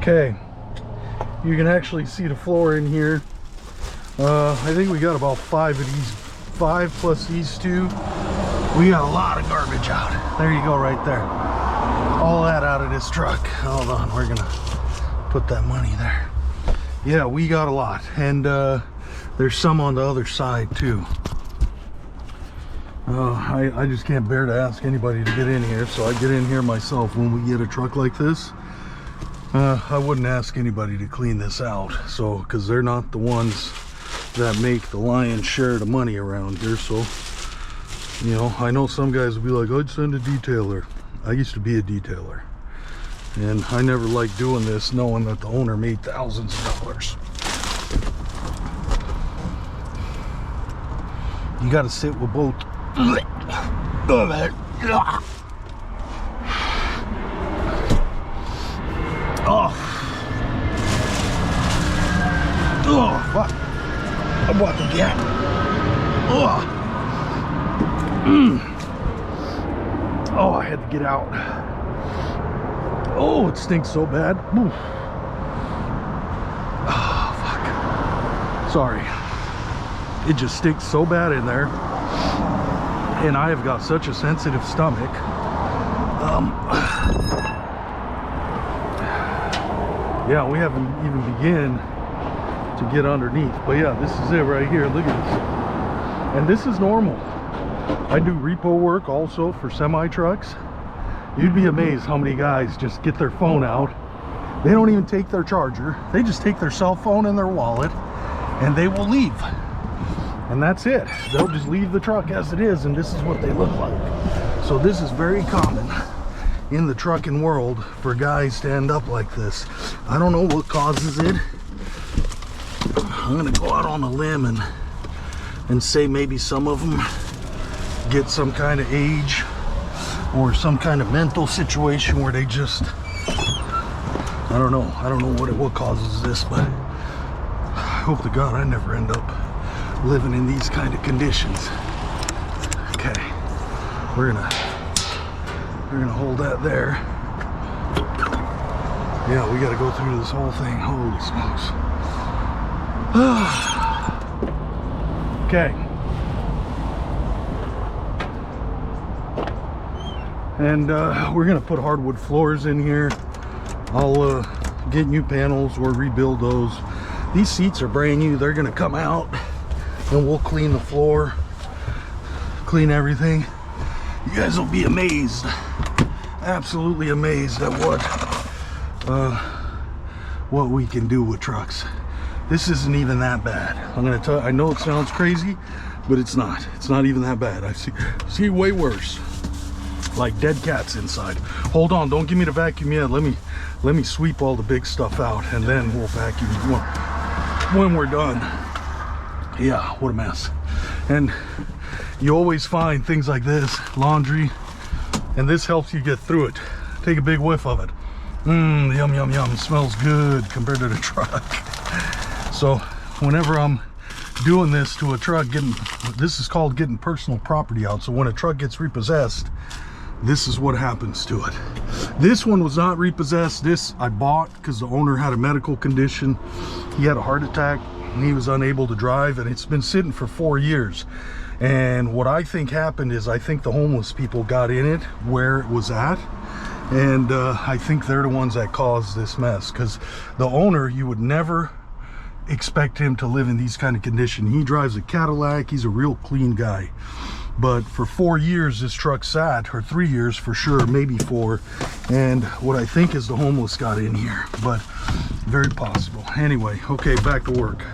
Okay, you can actually see the floor in here. I think we got about 5 of these, 5 plus these 2. We got a lot of garbage out. There you go, right there. All that out of this truck. Hold on, we're gonna put that money there. Yeah, we got a lot, and there's some on the other side too. I just can't bear to ask anybody to get in here, so I get in here myself. When we get a truck like this, I wouldn't ask anybody to clean this out, so because they're not the ones that make the lion's share of the money around here. So, you know, I know some guys will be like, I'd send a detailer. I used to be a detailer, and I never liked doing this knowing that the owner made thousands of dollars. You got to sit with both. Oh, fuck. I'm about to get. Oh, I had to get out. Oh, it stinks so bad. Oof. Oh, fuck. Sorry. It just stinks so bad in there. And I have got such a sensitive stomach. Yeah, we haven't even begun to get underneath. But yeah, this is it right here. Look at this. And this is normal. I do repo work also for semi trucks. You'd be amazed how many guys just get their phone out. They don't even take their charger. They just take their cell phone and their wallet, and they will leave. And that's it. They'll just leave the truck as it is, and this is what they look like. So this is very common in the trucking world for guys to end up like this. I don't know what causes it. I'm gonna go out on a limb and say maybe some of them get some kind of age or some kind of mental situation where they just, I don't know what causes this, but I hope to God I never end up living in these kind of conditions. Okay, we're gonna hold that there. Yeah, we got to go through this whole thing. Holy smokes. Okay. And we're gonna put hardwood floors in here. I'll get new panels or rebuild those. These seats are brand new. They're gonna come out, and we'll clean the floor, clean everything. You guys will be amazed, absolutely amazed at what we can do with trucks. This isn't even that bad. I'm gonna tell you, I know it sounds crazy, but it's not. It's not even that bad. I see way worse, like dead cats inside. Hold on, don't give me the vacuum yet. Let me sweep all the big stuff out, and then we'll vacuum when we're done. Yeah, what a mess. And you always find things like this, laundry, and this helps you get through it. Take a big whiff of it. Yum, yum, yum. It smells good compared to the truck. So whenever I'm doing this to a truck, this is called getting personal property out. So when a truck gets repossessed, this is what happens to it. This one was not repossessed. This I bought because the owner had a medical condition. He had a heart attack and he was unable to drive, and it's been sitting for 4 years. And what I think happened is, I think the homeless people got in it where it was at, and I think they're the ones that caused this mess, because the owner, you would never expect him to live in these kind of condition. He drives a Cadillac. He's a real clean guy, but for 4 years this truck sat, or 3 years for sure, maybe 4, and what I think is the homeless got in here, but very possible. Anyway, okay, back to work.